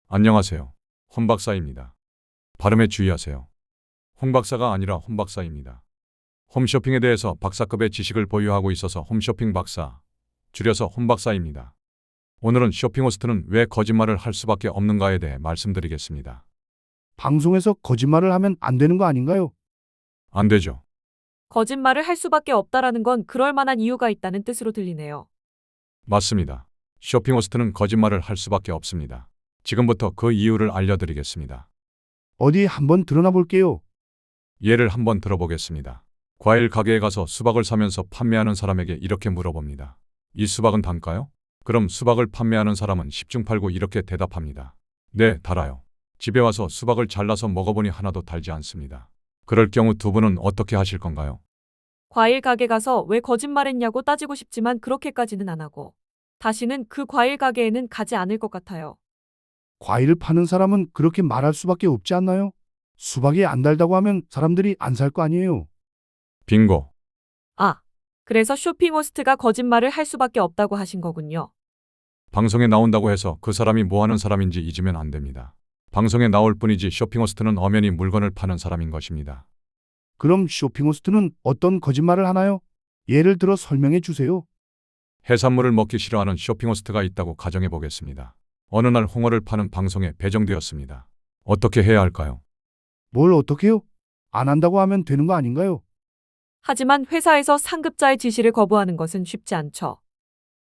안녕하세요. 홍 박사입니다. 발음에 주의하세요. 홍 박사가 아니라 홍 박사입니다. 홈쇼핑에 대해서 박사급의 지식을 보유하고 있어서 홈쇼핑 박사, 줄여서 홍 박사입니다. 오늘은 쇼핑호스트는 왜 거짓말을 할 수밖에 없는가에 대해 말씀드리겠습니다. 방송에서 거짓말을 하면 안 되는 거 아닌가요? 안 되죠. 거짓말을 할 수밖에 없다라는 건 그럴 만한 이유가 있다는 뜻으로 들리네요. 맞습니다. 쇼핑호스트는 거짓말을 할 수밖에 없습니다. 지금부터 그 이유를 알려드리겠습니다. 어디 한번 드러나 볼게요. 예를 한번 들어보겠습니다. 과일 가게에 가서 수박을 사면서 판매하는 사람에게 이렇게 물어봅니다. 이 수박은 단가요? 그럼 수박을 판매하는 사람은 10중 8구 이렇게 대답합니다. 네, 달아요. 집에 와서 수박을 잘라서 먹어보니 하나도 달지 않습니다. 그럴 경우 두 분은 어떻게 하실 건가요? 과일 가게 가서 왜 거짓말했냐고 따지고 싶지만 그렇게까지는 안 하고 다시는 그 과일 가게에는 가지 않을 것 같아요. 과일을 파는 사람은 그렇게 말할 수밖에 없지 않나요? 수박이 안 달다고 하면 사람들이 안 살 거 아니에요. 빙고. 아, 그래서 쇼핑호스트가 거짓말을 할 수밖에 없다고 하신 거군요. 방송에 나온다고 해서 그 사람이 뭐 하는 사람인지 잊으면 안 됩니다. 방송에 나올 뿐이지 쇼핑호스트는 엄연히 물건을 파는 사람인 것입니다. 그럼 쇼핑호스트는 어떤 거짓말을 하나요? 예를 들어 설명해 주세요. 해산물을 먹기 싫어하는 쇼핑호스트가 있다고 가정해 보겠습니다. 어느 날 홍어를 파는 방송에 배정되었습니다. 어떻게 해야 할까요? 뭘 어떻게요? 안 한다고 하면 되는 거 아닌가요? 하지만 회사에서 상급자의 지시를 거부하는 것은 쉽지 않죠.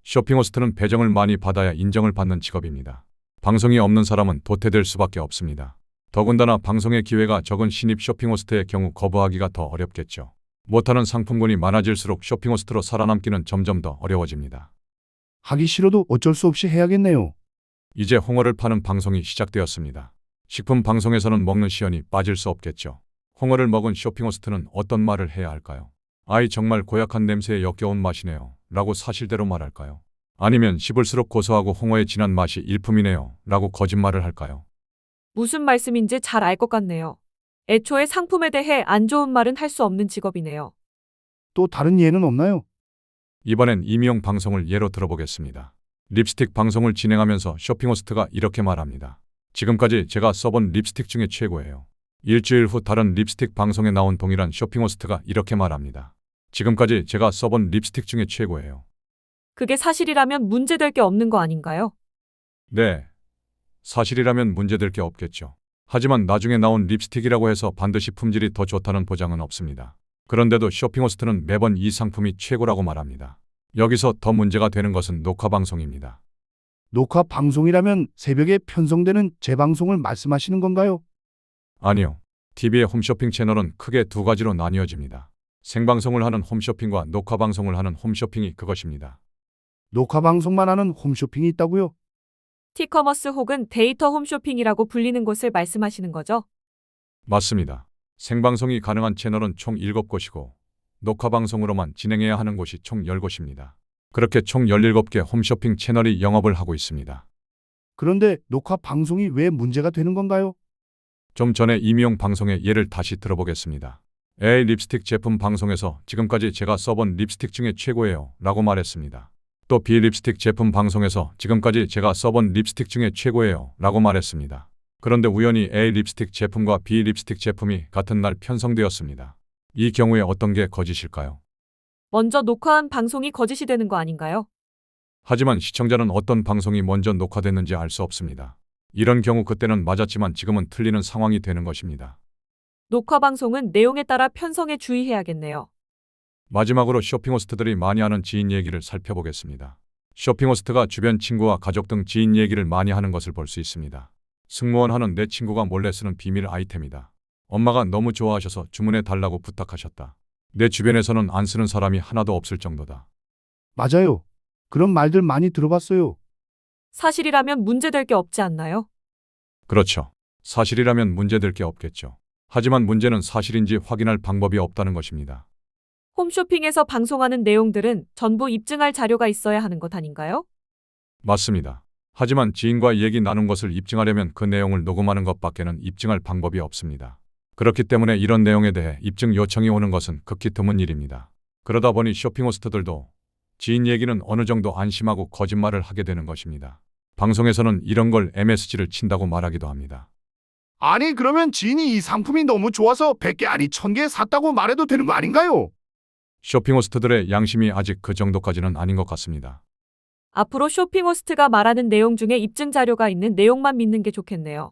쇼핑호스트는 배정을 많이 받아야 인정을 받는 직업입니다. 방송이 없는 사람은 도태될 수밖에 없습니다. 더군다나 방송의 기회가 적은 신입 쇼핑호스트의 경우 거부하기가 더 어렵겠죠. 못하는 상품군이 많아질수록 쇼핑호스트로 살아남기는 점점 더 어려워집니다. 하기 싫어도 어쩔 수 없이 해야겠네요. 이제 홍어를 파는 방송이 시작되었습니다. 식품 방송에서는 먹는 시연이 빠질 수 없겠죠. 홍어를 먹은 쇼핑호스트는 어떤 말을 해야 할까요? 아이 정말 고약한 냄새에 역겨운 맛이네요. 라고 사실대로 말할까요? 아니면 씹을수록 고소하고 홍어의 진한 맛이 일품이네요. 라고 거짓말을 할까요? 무슨 말씀인지 잘 알 것 같네요. 애초에 상품에 대해 안 좋은 말은 할 수 없는 직업이네요. 또 다른 예는 없나요? 이번엔 임용 방송을 예로 들어보겠습니다. 립스틱 방송을 진행하면서 쇼핑호스트가 이렇게 말합니다. 지금까지 제가 써본 립스틱 중에 최고예요. 일주일 후 다른 립스틱 방송에 나온 동일한 쇼핑호스트가 이렇게 말합니다. 지금까지 제가 써본 립스틱 중에 최고예요. 그게 사실이라면 문제될 게 없는 거 아닌가요? 네, 사실이라면 문제될 게 없겠죠. 하지만 나중에 나온 립스틱이라고 해서 반드시 품질이 더 좋다는 보장은 없습니다. 그런데도 쇼핑호스트는 매번 이 상품이 최고라고 말합니다. 여기서 더 문제가 되는 것은 녹화 방송입니다. 녹화 방송이라면 새벽에 편성되는 재방송을 말씀하시는 건가요? 아니요. TV의 홈쇼핑 채널은 크게 두 가지로 나뉘어집니다. 생방송을 하는 홈쇼핑과 녹화 방송을 하는 홈쇼핑이 그것입니다. 녹화 방송만 하는 홈쇼핑이 있다고요? 티커머스 혹은 데이터 홈쇼핑이라고 불리는 곳을 말씀하시는 거죠? 맞습니다. 생방송이 가능한 채널은 총 7곳이고 녹화 방송으로만 진행해야 하는 곳이 총 10곳입니다. 그렇게 총 17개 홈쇼핑 채널이 영업을 하고 있습니다. 그런데 녹화 방송이 왜 문제가 되는 건가요? 좀 전에 임용 방송의 예를 다시 들어보겠습니다. A 립스틱 제품 방송에서 지금까지 제가 써본 립스틱 중에 최고예요 라고 말했습니다. 또 B 립스틱 제품 방송에서 지금까지 제가 써본 립스틱 중에 최고예요 라고 말했습니다. 그런데 우연히 A 립스틱 제품과 B 립스틱 제품이 같은 날 편성되었습니다. 이 경우에 어떤 게 거짓일까요? 먼저 녹화한 방송이 거짓이 되는 거 아닌가요? 하지만 시청자는 어떤 방송이 먼저 녹화됐는지 알 수 없습니다. 이런 경우 그때는 맞았지만 지금은 틀리는 상황이 되는 것입니다. 녹화 방송은 내용에 따라 편성에 주의해야겠네요. 마지막으로 쇼핑호스트들이 많이 하는 지인 얘기를 살펴보겠습니다. 쇼핑호스트가 주변 친구와 가족 등 지인 얘기를 많이 하는 것을 볼 수 있습니다. 승무원 하는 내 친구가 몰래 쓰는 비밀 아이템이다. 엄마가 너무 좋아하셔서 주문해 달라고 부탁하셨다. 내 주변에서는 안 쓰는 사람이 하나도 없을 정도다. 맞아요. 그런 말들 많이 들어봤어요. 사실이라면 문제될 게 없지 않나요? 그렇죠. 사실이라면 문제될 게 없겠죠. 하지만 문제는 사실인지 확인할 방법이 없다는 것입니다. 홈쇼핑에서 방송하는 내용들은 전부 입증할 자료가 있어야 하는 것 아닌가요? 맞습니다. 하지만 지인과 얘기 나눈 것을 입증하려면 그 내용을 녹음하는 것밖에는 입증할 방법이 없습니다. 그렇기 때문에 이런 내용에 대해 입증 요청이 오는 것은 극히 드문 일입니다. 그러다 보니 쇼핑호스트들도 지인 얘기는 어느 정도 안심하고 거짓말을 하게 되는 것입니다. 방송에서는 이런 걸 MSG를 친다고 말하기도 합니다. 아니 그러면 지인이 이 상품이 너무 좋아서 100개 아니 1000개 샀다고 말해도 되는 거 아닌가요? 쇼핑 호스트들의 양심이 아직 그 정도까지는 아닌 것 같습니다. 앞으로 쇼핑 호스트가 말하는 내용 중에 입증 자료가 있는 내용만 믿는 게 좋겠네요.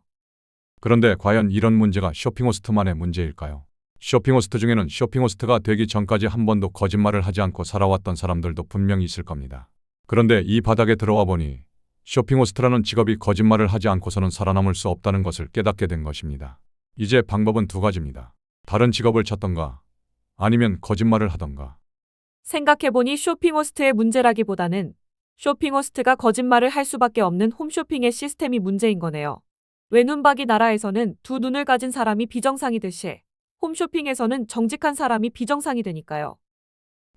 그런데 과연 이런 문제가 쇼핑 호스트만의 문제일까요? 쇼핑 호스트 중에는 쇼핑 호스트가 되기 전까지 한 번도 거짓말을 하지 않고 살아왔던 사람들도 분명히 있을 겁니다. 그런데 이 바닥에 들어와 보니 쇼핑 호스트라는 직업이 거짓말을 하지 않고서는 살아남을 수 없다는 것을 깨닫게 된 것입니다. 이제 방법은 두 가지입니다. 다른 직업을 찾던가 아니면 거짓말을 하던가. 생각해보니 쇼핑 호스트의 문제라기보다는 쇼핑 호스트가 거짓말을 할 수밖에 없는 홈쇼핑의 시스템이 문제인 거네요. 외눈박이 나라에서는 두 눈을 가진 사람이 비정상이듯이 홈쇼핑에서는 정직한 사람이 비정상이 되니까요.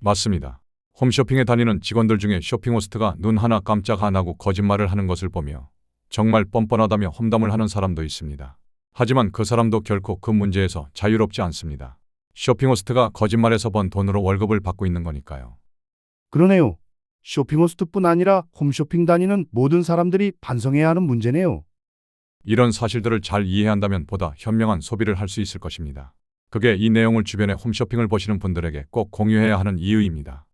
맞습니다. 홈쇼핑에 다니는 직원들 중에 쇼핑 호스트가 눈 하나 깜짝 안 하고 거짓말을 하는 것을 보며 정말 뻔뻔하다며 험담을 하는 사람도 있습니다. 하지만 그 사람도 결코 그 문제에서 자유롭지 않습니다. 쇼핑 호스트가 거짓말해서 번 돈으로 월급을 받고 있는 거니까요. 그러네요. 쇼핑 호스트뿐 아니라 홈쇼핑 다니는 모든 사람들이 반성해야 하는 문제네요. 이런 사실들을 잘 이해한다면 보다 현명한 소비를 할 수 있을 것입니다. 그게 이 내용을 주변에 홈쇼핑을 보시는 분들에게 꼭 공유해야 하는 이유입니다.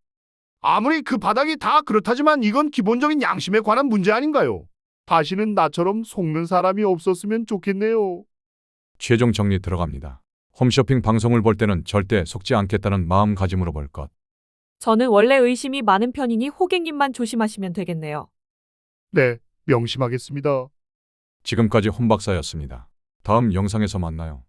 아무리 그 바닥이 다 그렇다지만 이건 기본적인 양심에 관한 문제 아닌가요? 다시는 나처럼 속는 사람이 없었으면 좋겠네요. 최종 정리 들어갑니다. 홈쇼핑 방송을 볼 때는 절대 속지 않겠다는 마음가짐으로 볼 것. 저는 원래 의심이 많은 편이니 호객님만 조심하시면 되겠네요. 네, 명심하겠습니다. 지금까지 홈박사였습니다. 다음 영상에서 만나요.